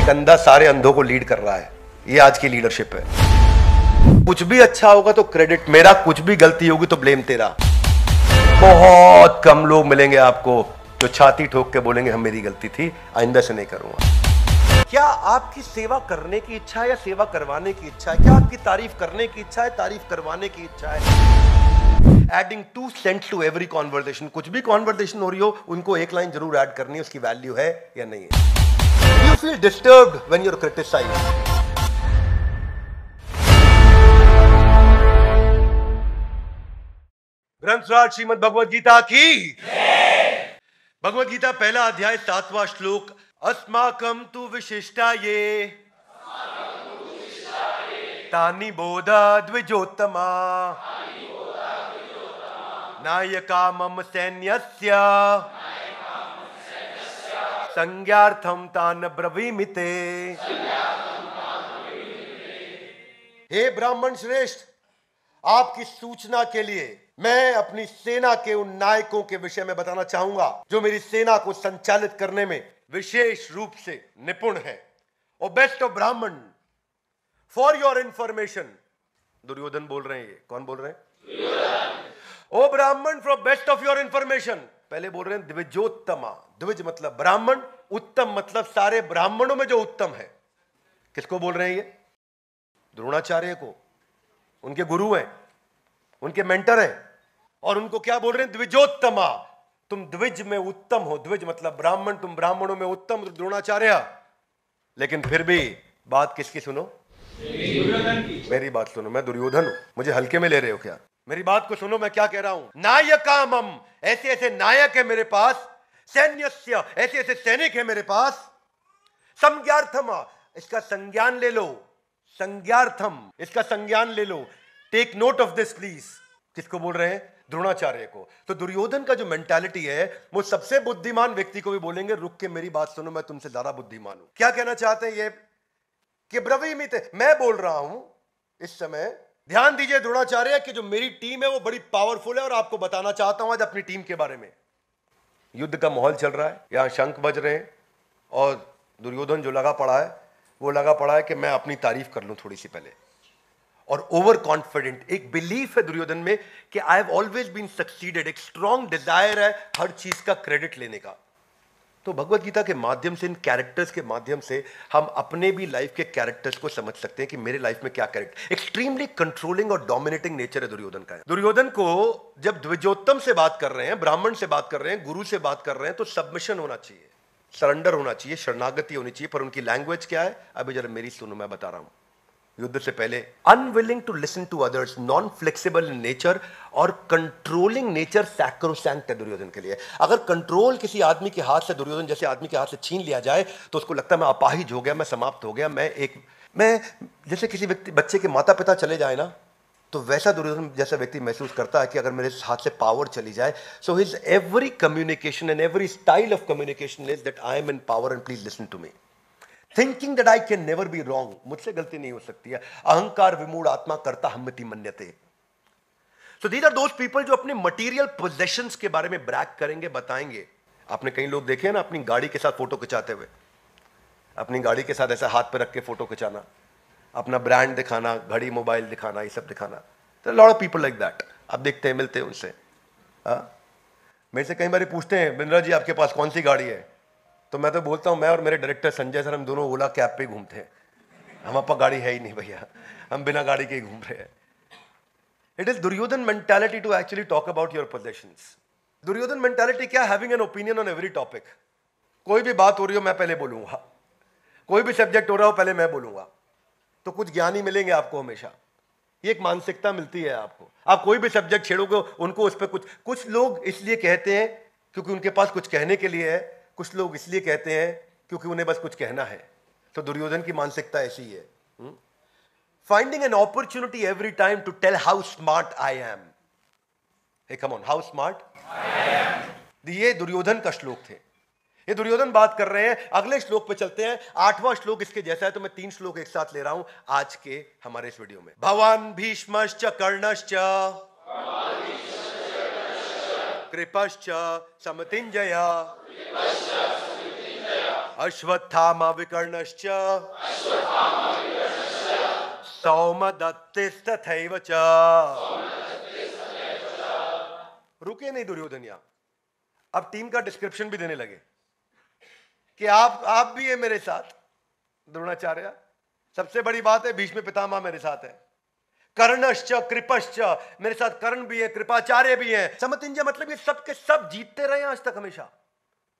एक अंधा सारे अंधों को लीड कर रहा है। ये आज की लीडरशिप है। कुछ भी अच्छा होगा तो क्रेडिट मेरा, कुछ भी गलती होगी तो ब्लेम तेरा। बहुत कम लोग मिलेंगे आपको जो छाती ठोक के बोलेंगे हम मेरी गलती थी, आइंदा से नहीं करूंगा। क्या आपकी सेवा करने की इच्छा है या सेवा करवाने की इच्छा है? क्या आपकी तारीफ करने की इच्छा है, तारीफ करवाने की इच्छा है? Adding 2 cents to every conversation. कुछ भी कॉन्वर्सेशन हो रही हो, उनको एक लाइन जरूर ऐड करनी है, उसकी वैल्यू है या नहीं है। You feel disturbed when you are criticised. ग्रंथराज श्रीमद् भगवद गीता की। भगवद गीता पहला अध्याय 7वां श्लोक। अस्माकं तु विशिष्टा ये तानि बोधा द्विजोत्तमा नायका मम सैन्यस्य संज्ञार्थं तान् ब्रवीमिते। हे ब्राह्मण श्रेष्ठ, आपकी सूचना के लिए मैं अपनी सेना के उन नायकों के विषय में बताना चाहूंगा जो मेरी सेना को संचालित करने में विशेष रूप से निपुण है। और बेस्ट ऑफ ब्राह्मण, फॉर योर इंफॉर्मेशन, दुर्योधन बोल रहे हैं। ये कौन बोल रहे हैं? ओ ब्राह्मण, for best of your information. पहले बोल रहे हैं द्विजोत्तमा। द्विज मतलब ब्राह्मण, उत्तम मतलब सारे ब्राह्मणों में जो उत्तम है। किसको बोल रहे हैं ये? द्रोणाचार्य को। उनके गुरु हैं, उनके मेंटर हैं। और उनको क्या बोल रहे हैं? द्विजोत्तमा। तुम द्विज में उत्तम हो। द्विज मतलब ब्राह्मण, तुम ब्राह्मणों में उत्तम द्रोणाचार्य। लेकिन फिर भी बात किसकी सुनो? मेरी बात सुनो। मैं दुर्योधन हूं, मुझे हल्के में ले रहे हो क्या? मेरी बात को सुनो, मैं क्या कह रहा हूं। नायकामम, ऐसे ऐसे नायक है मेरे पास। सैन्यस्य, ऐसे ऐसे सैनिक है मेरे पास। संज्ञार्थम, इसका संज्ञान ले लो। संज्ञार्थम, इसका संज्ञान ले लो। Take note of this please. किसको बोल रहे हैं? द्रोणाचार्य को। तो दुर्योधन का जो मेंटालिटी है, वो सबसे बुद्धिमान व्यक्ति को भी बोलेंगे रुक के मेरी बात सुनो, मैं तुमसे ज्यादा बुद्धिमान हूं। क्या कहना चाहते हैं ये? कि ब्रवीमित, मैं बोल रहा हूं इस समय। ध्यान दीजिए द्रोणाचार्य कि जो मेरी टीम है वो बड़ी पावरफुल है। और आपको बताना चाहता हूं आज अपनी टीम के बारे में। युद्ध का माहौल चल रहा है, यहां शंख बज रहे हैं। और दुर्योधन जो लगा पड़ा है, वो लगा पड़ा है कि मैं अपनी तारीफ कर लूं थोड़ी सी पहले। और ओवर कॉन्फिडेंट, एक बिलीफ है दुर्योधन में कि I have always been succeeded. एक स्ट्रॉन्ग डिजायर है हर चीज का क्रेडिट लेने का। तो भगवत गीता के माध्यम से, इन कैरेक्टर्स के माध्यम से हम अपने भी लाइफ के कैरेक्टर्स को समझ सकते हैं कि मेरे लाइफ में क्या कैरेक्टर। एक्सट्रीमली कंट्रोलिंग और डोमिनेटिंग नेचर है दुर्योधन का। दुर्योधन को जब द्विजोत्तम से बात कर रहे हैं, ब्राह्मण से बात कर रहे हैं, गुरु से बात कर रहे हैं, तो सबमिशन होना चाहिए, सरेंडर होना चाहिए, शरणागति होनी चाहिए। पर उनकी लैंग्वेज क्या है? अभी जरा मेरी सुनो, मैं बता रहा हूं। युद्ध से पहले unwilling to listen to others, non flexible in nature और कंट्रोलिंग नेचर सैक्रोसैंक्ट है दुर्योधन के लिए। अगर कंट्रोल किसी आदमी के हाथ से, दुर्योधन जैसे आदमी के हाथ से छीन लिया जाए तो उसको लगता है मैं अपाहिज हो गया, मैं समाप्त हो गया। मैं जैसे किसी व्यक्ति, बच्चे के माता पिता चले जाए ना, तो वैसा दुर्योधन जैसा व्यक्ति महसूस करता है कि अगर मेरे हाथ से पावर चली जाए। So his every communication and every style of communication is that I am in power and please listen to me. Thinking that I can never be wrong, मुझसे गलती नहीं हो सकती है। अहंकार विमूढ़ आत्मा करता हम्मति मन्यते। So these are those people जो अपने मटेरियल पोजेशंस के बारे में ब्रैग करेंगे, बताएंगे। आपने कई लोग देखे हैं ना अपनी गाड़ी के साथ फोटो खिंचाते हुए, अपनी गाड़ी के साथ ऐसा हाथ पे रख के फोटो खिंचाना, अपना ब्रांड दिखाना, घड़ी मोबाइल दिखाना, ये सब दिखाना। तो lot of people like that. आप देखते हैं, मिलते हैं उनसे। मेरे से कई बार पूछते हैं बिंद्रा जी आपके पास कौन सी गाड़ी है? तो मैं तो बोलता हूं मैं और मेरे डायरेक्टर संजय सर, हम दोनों ओला कैब पे घूमते हैं। हमारे पास गाड़ी है ही नहीं भैया, हम बिना गाड़ी के ही घूम रहे हैं। It is Duryodhana mentality to actually talk about your possessions. Duryodhana mentality क्या? Having an opinion on every topic. कोई भी बात हो रही हो मैं पहले बोलूंगा, कोई भी सब्जेक्ट हो रहा हो पहले मैं बोलूंगा। तो कुछ ज्ञानी मिलेंगे आपको हमेशा। ये एक मानसिकता मिलती है आपको। आप कोई भी सब्जेक्ट छेड़ोगे उनको उस पर कुछ लोग इसलिए कहते हैं क्योंकि उनके पास कुछ कहने के लिए है, कुछ लोग इसलिए कहते हैं क्योंकि उन्हें बस कुछ कहना है। तो दुर्योधन की मानसिकता ऐसी है। Finding an opportunity every time to tell how smart I am. Hey come on, how smart I am. ये दुर्योधन का श्लोक थे। ये दुर्योधन बात कर रहे हैं। अगले श्लोक पे चलते हैं। 8वां श्लोक इसके जैसा है, तो मैं 3 श्लोक एक साथ ले रहा हूं आज के हमारे इस वीडियो में। भवान भीष्मश्च कर्णश्च कृपश्च समतिंजय अश्वत्थामा विकर्णश्च सौमदत्तिस्तथैव च। रुके नहीं दुर्योधन यहां, अब टीम का डिस्क्रिप्शन भी देने लगे कि आप भी है मेरे साथ द्रोणाचार्य। सबसे बड़ी बात है भीष्म पितामह मेरे साथ है, कर्णश्च कृपश्च, मेरे साथ कर्ण भी है, कृपाचार्य भी है। समतिंजय मतलब ये सब के सब जीतते रहे आज तक हमेशा,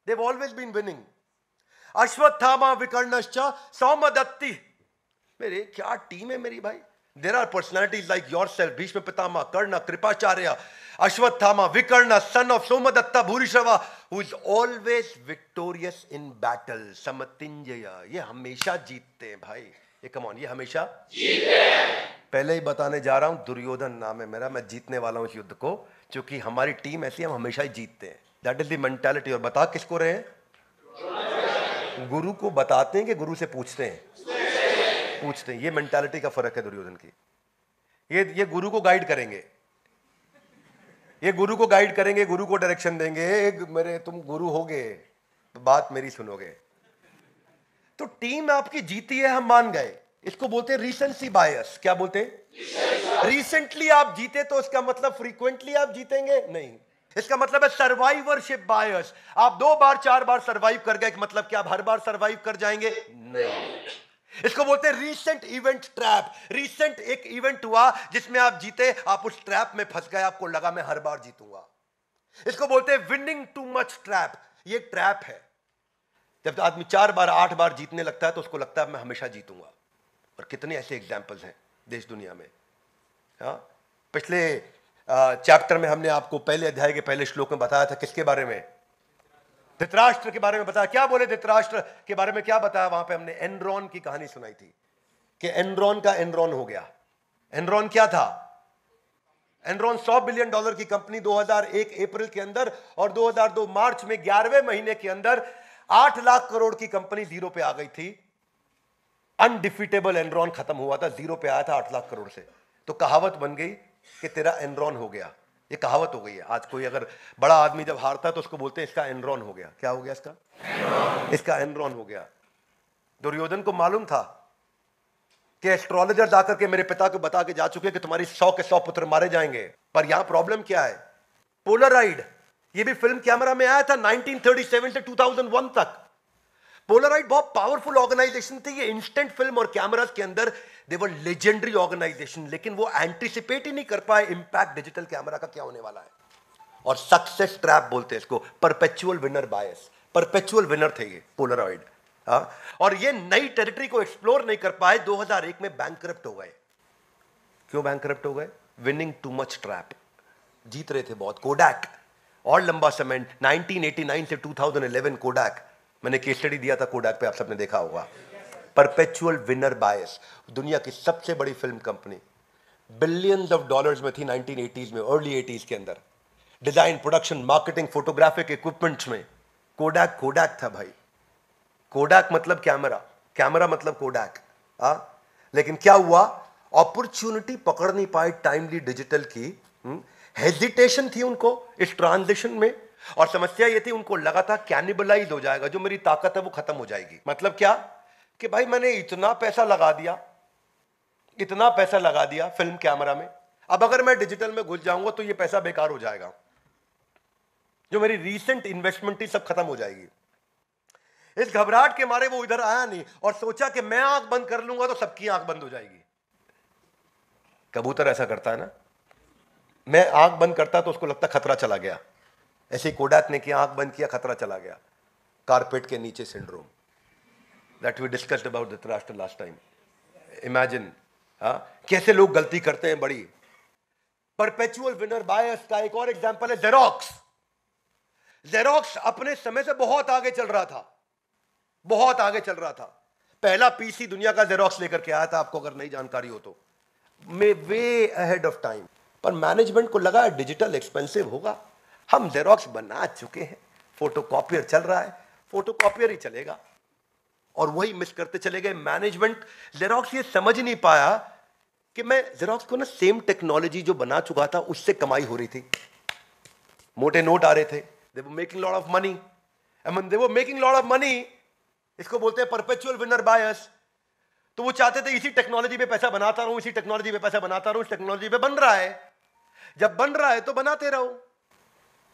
they have always been winning. Ashwatthama विकर्णश्च सौमदत्ति, मेरे क्या टीम है मेरी भाई। There are personalities like yourself, Bhishma Pitamah, Karna, Kripacharya, Ashwatthama, Vikarna, son of Somadatta Bhurishrava, who is always victorious in battle. समतिंजय, ये हमेशा जीतते हैं भाई, ये कम ऑन, ये हमेशा जीतते हैं। पहले ही बताने जा रहा हूं, दुर्योधन नाम है मेरा, मैं जीतने वाला हूं इस युद्ध को, क्योंकि हमारी टीम ऐसी, हम हमेशा ही जीतते हैं। That is the mentality. और बता किसको रहे हैं? गुरु को बताते हैं कि गुरु से पूछते हैं? पूछते हैं। ये मेंटालिटी का फर्क है दुर्योधन की। ये गुरु को गाइड करेंगे, ये गुरु को गाइड करेंगे, गुरु को डायरेक्शन देंगे। मेरे तुम गुरु होगे तो बात मेरी सुनोगे। तो टीम आपकी जीती है, हम मान गए। इसको बोलते हैं रीसेंसी बायस। क्या बोलते हैं? रिसेंटली आप जीते तो इसका मतलब फ्रीक्वेंटली आप जीतेंगे नहीं। इसका मतलब है सर्वाइवरशिप बायस। आप 2 बार 4 बार सर्वाइव कर गए, मतलब क्या आप हर बार सर्वाइव कर जाएंगे? नहीं। इसको बोलते हैं रीसेंट इवेंट ट्रैप। रीसेंट एक इवेंट हुआ जिसमें आप जीते, आप उस ट्रैप में फंस गए, आपको लगा मैं हर बार जीतूंगा। इसको बोलते हैं विनिंग टू मच ट्रैप। ये ट्रैप है, जब आदमी 4 बार 8 बार जीतने लगता है तो उसको लगता है मैं हमेशा जीतूंगा। और कितने ऐसे एग्जाम्पल्स हैं देश दुनिया में। पिछले चैप्टर में हमने आपको पहले अध्याय के पहले श्लोक में बताया था किसके बारे में? धृतराष्ट्र के बारे में बताया। क्या बोले धृतराष्ट्र के बारे में? क्या बताया वहां पे? हमने एनरॉन की कहानी सुनाई थी कि एनरॉन का एनरॉन हो गया। एनरॉन क्या था? एनरॉन $100 बिलियन की कंपनी 2001 अप्रैल के अंदर, और 2002 मार्च में 11वें महीने के अंदर 8 लाख करोड़ की कंपनी जीरो पे आ गई थी। अनडिफीटेबल एनरॉन खत्म हुआ था, जीरो पे आया था 8 लाख करोड़ से। तो कहावत बन गई कि तेरा एनरॉन हो गया। ये कहावत हो गई है। आज कोई अगर बड़ा आदमी जब हारता है तो उसको बोलते हैं इसका एनरॉन हो गया। क्या हो गया इसका? इसका एनरॉन हो गया। दुर्योधन को मालूम था कि एस्ट्रोलॉजर जाकर के मेरे पिता को बता के जा चुके कि तुम्हारी 100 के 100 पुत्र मारे जाएंगे। पर यहां प्रॉब्लम क्या है? पोलराइड। ये भी फिल्म कैमरा में आया था 1937 से 2001 तक। पोलराइड बहुत पावरफुल ऑर्गेनाइजेशन थी। ये इंस्टेंट फिल्म और कैमरास के अंदर दे वर लेजेंडरी ऑर्गेनाइजेशन, लेकिन वो एंटिसिपेट ही नहीं कर पाए इंपैक्ट डिजिटल कैमरा का क्या होने वाला है। और सक्सेस ट्रैप बोलते हैं इसको, परपेचुअल विनर बायस। परपेचुअल विनर थे ये पोलराइड। और ये नई टेरिटरी को एक्सप्लोर नहीं कर पाए, 2001 में बैंकरप्ट हो गए। क्यों बैंकरप्ट हो गए? Winning too much trap. जीत रहे थे बहुत। कोडैक और लंबा समय 1989 से 2011 कोडैक, मैंने केस स्टडी दिया था कोडैक पे, आप सबने देखा होगा। परपेचुअल विनर बायस। दुनिया की सबसे बड़ी film company, billions of dollars में थी 1980s में, अर्ली 80s के अंदर। Design, production, marketing, photographic equipments में कोडैक कोडैक था भाई। कोडैक मतलब कैमरा, कैमरा मतलब कोडैक। लेकिन क्या हुआ? अपॉर्चुनिटी पकड़ नहीं पाए टाइमली डिजिटल की। हेजिटेशन थी उनको इस ट्रांजिशन में। और समस्या ये थी, उनको लगा था कैनिबलाइज हो जाएगा, जो मेरी ताकत है वो खत्म हो जाएगी। मतलब क्या? कि भाई मैंने इतना पैसा लगा दिया, इतना पैसा लगा दिया फिल्म कैमरा में, अब अगर मैं डिजिटल में घुस जाऊंगा तो ये पैसा बेकार हो जाएगा, जो मेरी रीसेंट इन्वेस्टमेंट थी सब खत्म हो जाएगी। इस घबराहट के मारे वो इधर आया नहीं और सोचा कि मैं आंख बंद कर लूंगा तो सबकी आंख बंद हो जाएगी। कबूतर ऐसा करता है ना, मैं आंख बंद करता तो उसको लगता खतरा चला गया। ऐसे कोडैक ने किया, आंख बंद किया, खतरा चला गया। कारपेट के नीचे syndrome, that we discussed about Dhritarashtra last time. Imagine कैसे लोग गलती करते हैं बड़ी। परपेचुअल विनर बायस का एक और एग्जांपल है जेरोक्स। जेरोक्स अपने समय से बहुत आगे चल रहा था, बहुत आगे चल रहा था। पहला पीसी दुनिया का जेरोक्स लेकर के आया था, आपको अगर नई जानकारी हो तो, वे अहेड ऑफ टाइम। पर मैनेजमेंट को लगा डिजिटल एक्सपेंसिव होगा, हम जेरोक्स बना चुके हैं, फोटोकॉपियर चल रहा है, फोटोकॉपियर ही चलेगा। और वही मिस करते चले गए मैनेजमेंट। जेरोक्स ये समझ नहीं पाया कि मैं जेरोक्स को ना सेम टेक्नोलॉजी जो बना चुका था उससे कमाई हो रही थी। मोटे नोट आ रहे थे, they were making lot of money, and when they were making lot of money, इसको बोलते हैं परपेचुअल विनर बायस। तो वो चाहते थे इसी टेक्नोलॉजी पे पैसा बनाता रहूं, इसी टेक्नोलॉजी पे पैसा बनाता रहूं, इस टेक्नोलॉजी पे बन रहा है, जब बन रहा है तो बनाते रहो।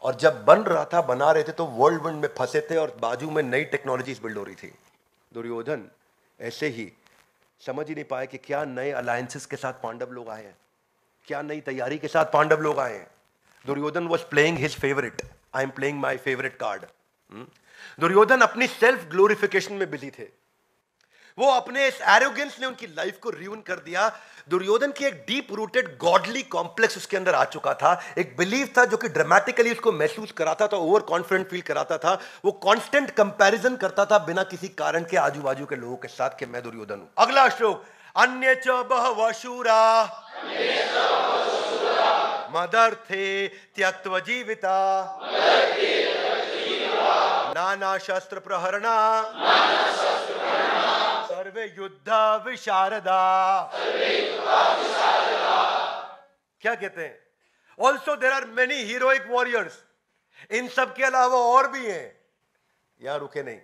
और जब बन रहा था, बना रहे थे, तो वर्ल्ड विंड में फंसे थे और बाजू में नई टेक्नोलॉजीज बिल्ड हो रही थी। दुर्योधन ऐसे ही समझ ही नहीं पाए कि क्या नए अलायंसेस के साथ पांडव लोग आए हैं, क्या नई तैयारी के साथ पांडव लोग आए हैं। Duryodhan was playing his favourite, I am playing my favourite card. Duryodhan अपनी सेल्फ ग्लोरिफिकेशन में बिजी थे। वो अपने इस एरोगेंस ने उनकी लाइफ को रियून कर दिया। दुर्योधन की एक डीप रूटेड गॉडली कॉम्प्लेक्स उसके अंदर आ चुका था। एक बिलीफ था जो कि ड्रामेटिकली उसको महसूस कराता था, ओवर कॉन्फिडेंट फील कराता था। वो कांस्टेंट कंपैरिजन करता था बिना किसी कारण के आजू बाजू के लोगों के साथ कि मैं दुर्योधन हूं। अगला श्लोक, अन्य च बहवः शूरा मदर्थे त्यक्त्वा जीविता नाना शस्त्र प्रहरणा सर्वे युद्ध विशारदा। क्या कहते हैं? Also there are many heroic warriors. इन सब के अलावा और भी हैं। यहां रुके नहीं,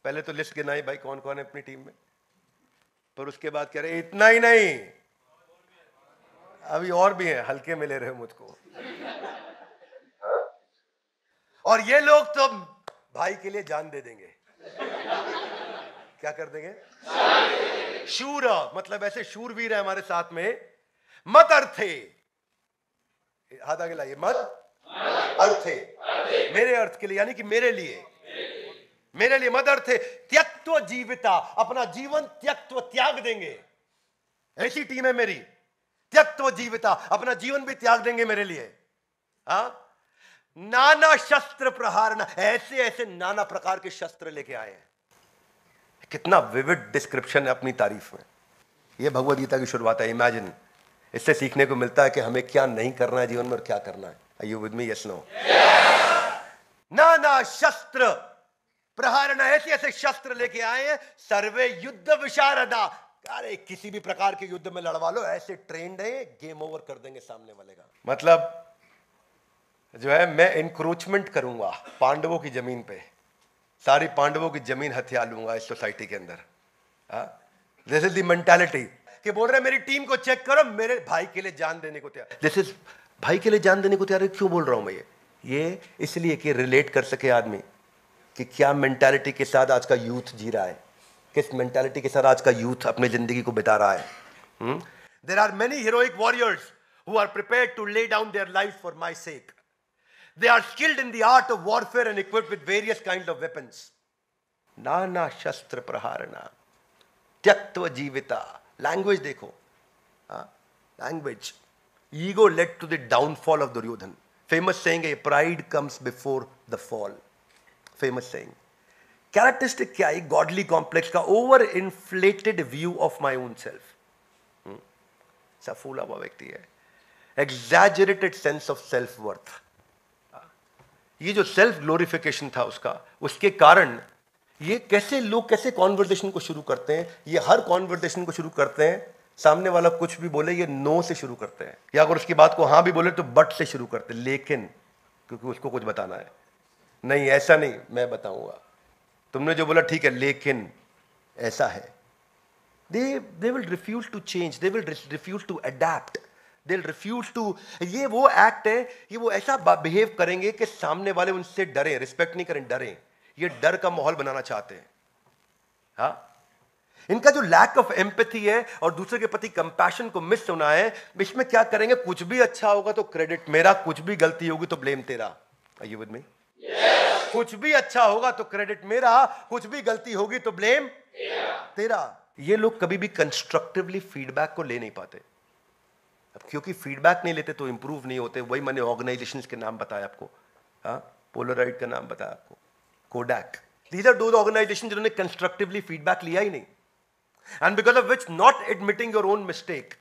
पहले तो लिस्ट गिनाई भाई कौन कौन है अपनी टीम में, पर उसके बाद कह रहे इतना ही नहीं, अभी और भी हैं। हल्के में ले रहे हो मुझको। और ये लोग तो भाई के लिए जान दे देंगे। क्या कर देंगे? शूर, मतलब ऐसे शूरवीर है हमारे साथ में। मत अर्थे, हाथ आगे लाइए, मत अर्थे, मेरे अर्थ के लिए, यानी कि मेरे लिए, मेरे लिए मत अर्थे त्यक्त्वा जीविता, अपना जीवन त्यक्त्वा त्याग देंगे। ऐसी टीम है मेरी, त्यक्त्वा जीविता, अपना जीवन भी त्याग देंगे मेरे लिए। हाँ, नाना शस्त्र प्रहारना, ऐसे ऐसे नाना प्रकार के शस्त्र लेके आए हैं। कितना विविड डिस्क्रिप्शन है अपनी तारीफ में। यह भगवद गीता की शुरुआत है। इमेजिन, इससे सीखने को मिलता है कि हमें क्या नहीं करना है जीवन में और क्या करना है। Are you with me? Yes no? नाना शस्त्र प्रहारना, ऐसे ऐसे शस्त्र लेके आए हैं। सर्वे युद्ध विशारदा, अरे किसी भी प्रकार के युद्ध में लड़वा लो, ऐसे ट्रेंड है, गेम ओवर कर देंगे सामने वाले का। मतलब जो है, मैं इंक्रोचमेंट करूंगा पांडवों की जमीन पे, सारी पांडवों की जमीन हथिया लूंगा इस सोसाइटी के अंदर। दिस इज द मेंटालिटी कि बोल रहे मेरी टीम को चेक करो, मेरे भाई के लिए जान देने को तैयार। दिस इज भाई के लिए जान देने को तैयार। क्यों बोल रहा हूं मैं ये इसलिए कि रिलेट कर सके आदमी कि क्या मेंटालिटी के साथ आज का यूथ जी रहा है, किस मेंटालिटी के साथ आज का यूथ अपनी जिंदगी को बिता रहा है। There are many heroic warriors who are prepared to lay down their life for my sake. They are skilled in the art of warfare and equipped with various kinds of weapons. Nana shastra praharana, tyaktva jivita. Language देखो, language. Ego led to the downfall of Duryodhan. Famous saying है, pride comes before the fall. Famous saying. Characteristic क्या है? Godly complex का over inflated view of my own self. ऐसा फूला हुआ व्यक्ति है। Exaggerated sense of self worth. ये जो सेल्फ ग्लोरिफिकेशन था उसका, उसके कारण ये कैसे लोग कैसे कॉन्वर्सेशन को शुरू करते हैं। ये हर कॉन्वर्सेशन को शुरू करते हैं, सामने वाला कुछ भी बोले ये नो से शुरू करते हैं, या अगर उसकी बात को हाँ भी बोले तो बट से शुरू करते हैं, लेकिन, क्योंकि उसको कुछ बताना है। नहीं ऐसा नहीं, मैं बताऊंगा। तुमने जो बोला ठीक है, लेकिन ऐसा है। they will refuse to change, they will refuse to adapt, they'll refuse to। ये वो एक्ट है, ये वो ऐसा बिहेव करेंगे कि सामने वाले उनसे डरे, रिस्पेक्ट नहीं करें, डरे। ये डर का माहौल बनाना चाहते हैं। हाँ, इनका जो लैक ऑफ एम्पैथी है और दूसरे के प्रति कंपैशन को मिस होना है, इसमें क्या करेंगे, कुछ भी अच्छा होगा तो क्रेडिट मेरा, कुछ भी गलती होगी तो ब्लेम तेरा। Are you with me? कुछ भी अच्छा होगा तो क्रेडिट मेरा, कुछ भी गलती होगी तो ब्लेम तेरा। ये लोग कभी भी कंस्ट्रक्टिवली फीडबैक को ले नहीं पाते। अब क्योंकि फीडबैक नहीं लेते तो इंप्रूव नहीं होते। वही मैंने ऑर्गेनाइजेशंस के नाम बताया आपको, पोलराइड का नाम बताया आपको, कोडैक। दीज आर दो ऑर्गेनाइजेशन जिन्होंने कंस्ट्रक्टिवली फीडबैक लिया ही नहीं, and because of which not admitting your own mistake.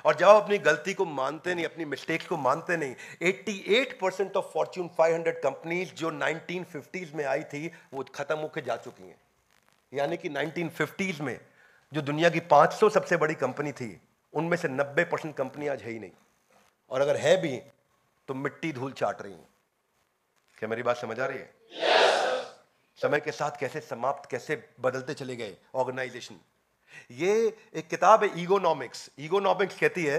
और जब आप अपनी गलती को मानते नहीं, अपनी मिस्टेक्स को मानते नहीं, 88% ऑफ फॉर्च्यून 500 कंपनीज जो 1950s में आई थी वो खत्म होकर जा चुकी हैं। यानी कि 1950s में जो दुनिया की 500 सबसे बड़ी कंपनी थी, उनमें से 90% कंपनी आज है ही नहीं, और अगर है भी तो मिट्टी धूल चाट रही हैं। क्या मेरी बात समझ आ रही है? समय के साथ कैसे समाप्त, कैसे बदलते चले गए ऑर्गेनाइजेशन। ये एक किताब है ईगोनॉमिक्स। ईगोनॉमिक्स कहती है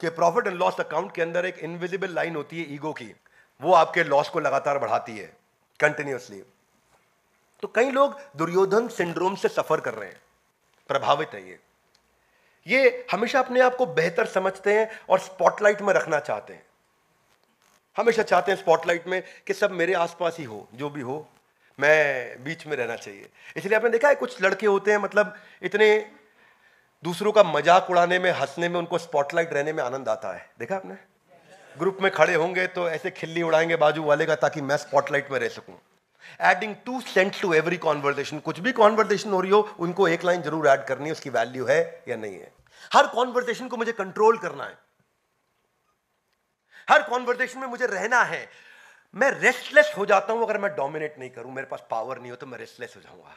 कि प्रॉफिट एंड लॉस अकाउंट के अंदर एक इनविजिबल लाइन होती है ईगो की, वो आपके लॉस को लगातार बढ़ाती है कंटिन्यूअसली। तो कई लोग दुर्योधन सिंड्रोम से सफर कर रहे हैं, प्रभावित है ये हमेशा अपने आप को बेहतर समझते हैं और स्पॉटलाइट में रखना चाहते हैं, हमेशा चाहते हैं स्पॉटलाइट में कि सब मेरे आसपास ही हो, जो भी हो मैं बीच में रहना चाहिए। इसलिए आपने देखा है कुछ लड़के होते हैं, मतलब इतने दूसरों का मजाक उड़ाने में, हंसने में, उनको स्पॉटलाइट रहने में आनंद आता है। देखा आपने, ग्रुप में खड़े होंगे तो ऐसे खिल्ली उड़ाएंगे बाजू वाले का ताकि मैं स्पॉटलाइट में रह सकूं। Adding 2 cent to every conversation, कुछ भी कॉन्वर्सेशन हो रही हो उनको एक लाइन जरूर ऐड करनी है, उसकी वैल्यू है या नहीं है। हर कॉन्वर्सेशन को मुझे कंट्रोल करना है, हर कॉन्वर्सेशन में मुझे रहना है। मैं रेस्टलेस हो जाता हूं अगर मैं डोमिनेट नहीं करूं, मेरे पास पावर नहीं हो तो मैं रेस्टलेस हो जाऊंगा।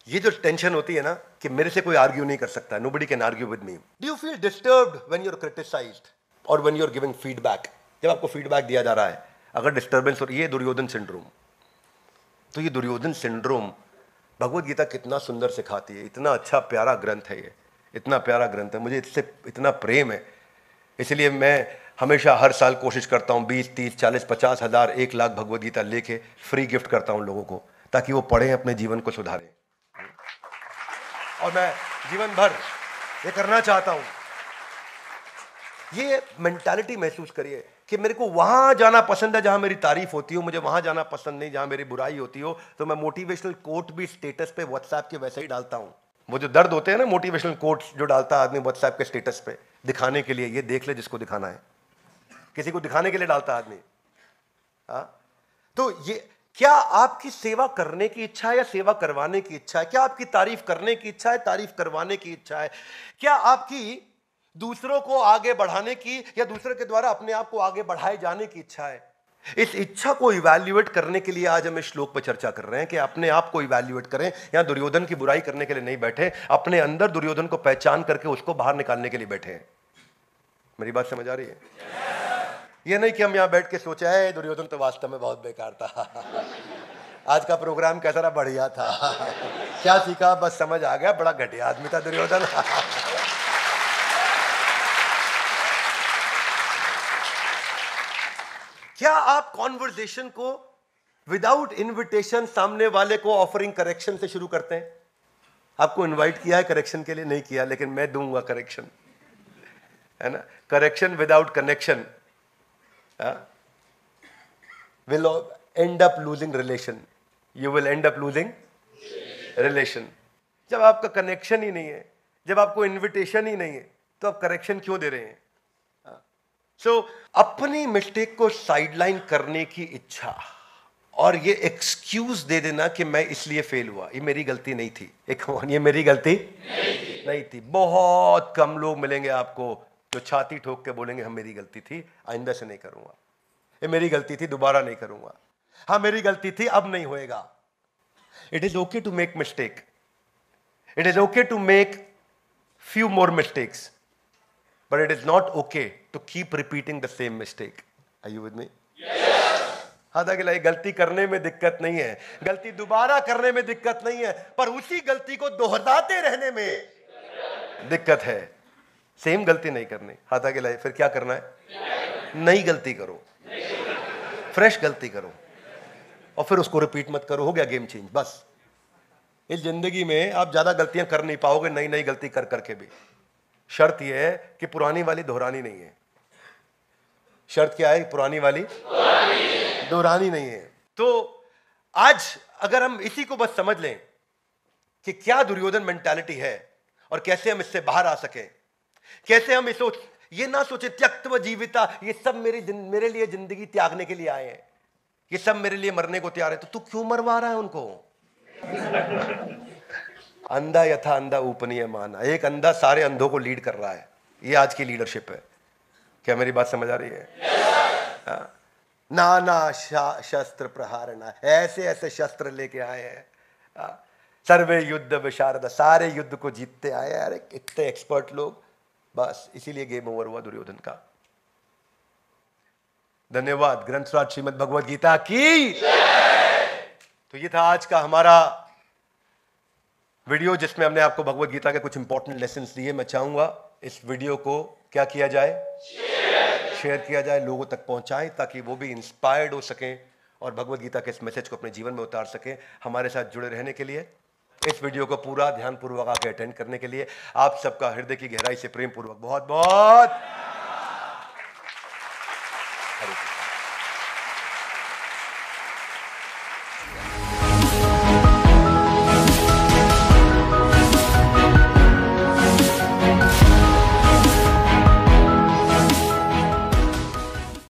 ये जो टेंशन होती है ना कि मेरे से कोई आर्ग्यू नहीं कर सकता, nobody can argue with me. Do you feel disturbed when you are criticised और when you are giving feedback? जब आपको फीडबैक दिया जा रहा है अगर डिस्टर्बेंस हो रही है, दुर्योधन सिंड्रोम। तो ये दुर्योधन सिंड्रोम भगवत गीता कितना सुंदर सिखाती है, इतना अच्छा प्यारा ग्रंथ है ये, इतना प्यारा ग्रंथ है, मुझे इससे इतना प्रेम है। इसलिए मैं हमेशा हर साल कोशिश करता हूँ 20, 30, 40, 50 हज़ार, 1 लाख भगवत गीता लेके फ्री गिफ्ट करता हूँ लोगों को, ताकि वो पढ़ें, अपने जीवन को सुधारें। और मैं जीवन भर ये करना चाहता हूँ। ये मेंटालिटी महसूस करिए कि मेरे को वहां जाना पसंद है जहां मेरी तारीफ होती हो, मुझे वहां जाना पसंद नहीं जहां मेरी बुराई होती हो। तो मैं मोटिवेशनल कोट भी स्टेटस पे व्हाट्सएप के वैसे ही डालता हूं। वो जो दर्द होते हैं ना, मोटिवेशनल कोट्स जो डालता है आदमी व्हाट्सएप के स्टेटस पे दिखाने के लिए, ये देख ले जिसको दिखाना है, किसी को दिखाने के लिए डालता आदमी। तो ये क्या आपकी सेवा करने की इच्छा है या सेवा करवाने की इच्छा है? क्या आपकी तारीफ करने की इच्छा है, तारीफ करवाने की इच्छा है? क्या आपकी दूसरों को आगे बढ़ाने की या दूसरे के द्वारा अपने आप को आगे बढ़ाए जाने की इच्छा है? इस इच्छा को इवैल्यूएट करने के लिए आज हम इस श्लोक पर चर्चा कर रहे हैं कि अपने आप को इवैल्यूएट करें। यहां दुर्योधन की बुराई करने के लिए नहीं बैठे, अपने अंदर दुर्योधन को पहचान करके उसको बाहर निकालने के लिए बैठे हैं। मेरी बात समझ आ रही है? ये नहीं कि हम यहां बैठ के सोचा है दुर्योधन तो वास्तव में बहुत बेकार था, आज का प्रोग्राम कैसा रहा, बढ़िया था, क्या सीखा, बस समझ आ गया, बड़ा घटिया आदमी था दुर्योधन। क्या आप कॉन्वर्सेशन को विदाउट इनविटेशन सामने वाले को ऑफरिंग करेक्शन से शुरू करते हैं? आपको इनवाइट किया है करेक्शन के लिए? नहीं किया, लेकिन मैं दूंगा करेक्शन, है ना। Correction without connection will end up losing relation. You will end up losing relation. जब आपका कनेक्शन ही नहीं है, जब आपको इनविटेशन ही नहीं है, तो आप करेक्शन क्यों दे रहे हैं? अपनी मिस्टेक को साइडलाइन करने की इच्छा और ये एक्सक्यूज दे देना कि मैं इसलिए फेल हुआ, ये मेरी गलती नहीं थी, ये मेरी गलती नहीं थी। बहुत कम लोग मिलेंगे आपको जो छाती ठोक के बोलेंगे हम मेरी गलती थी, आइंदा से नहीं करूंगा, ये मेरी गलती थी, दोबारा नहीं करूंगा, हाँ मेरी गलती थी, अब नहीं होएगा। It is okay to make mistake, it is okay to make few more mistakes, but it is not okay to keep repeating the same mistake. Are you with me? Yes. हालांकि गलती करने में दिक्कत नहीं है, गलती दोबारा करने में दिक्कत नहीं है, पर उसी गलती को दोहराते रहने में दिक्कत है। सेम गलती नहीं करनी, हालांकि फिर क्या करना है? नई गलती करो, फ्रेश गलती करो और फिर उसको रिपीट मत करो, हो गया गेम चेंज। बस इस जिंदगी में आप ज्यादा गलतियां कर नहीं पाओगे, नई नई गलती कर करके भी। शर्त यह है कि पुरानी वाली दोहरानी नहीं है। शर्त क्या है? पुरानी वाली दोहरानी नहीं है। तो आज अगर हम इसी को बस समझ लें कि क्या दुर्योधन मेंटालिटी है और कैसे हम इससे बाहर आ सके, कैसे हम इसको ये ना सोचे त्यक्त्व जीविता, ये सब मेरे लिए जिंदगी त्यागने के लिए आए हैं, ये सब मेरे लिए मरने को तैयार है, तो तू क्यों मरवा रहा है उनको? अंधा यथा अंधा ऊपनीय माना, एक अंधा सारे अंधों को लीड कर रहा है, ये आज की लीडरशिप है। क्या मेरी बात समझ आ रही है? नाना शस्त्र प्रहारना, ऐसे ऐसे शस्त्र लेके आए हैं, सर्वे युद्ध विशारद, सारे युद्ध को जीतते आए। अरे कितने एक्सपर्ट लोग, बस इसीलिए गेम ओवर हुआ दुर्योधन का। धन्यवाद। ग्रंथराज श्रीमद् भगवद गीता की। तो ये था आज का हमारा वीडियो जिसमें हमने आपको भगवत गीता के कुछ इंपॉर्टेंट लेसन्स दिए। मैं चाहूंगा इस वीडियो को क्या किया जाए, शेयर किया जाए, लोगों तक पहुंचाएं ताकि वो भी इंस्पायर्ड हो सकें और भगवत गीता के इस मैसेज को अपने जीवन में उतार सकें। हमारे साथ जुड़े रहने के लिए, इस वीडियो को पूरा ध्यानपूर्वक आके अटेंड करने के लिए आप सबका हृदय की गहराई से प्रेम पूर्वक बहुत बहुत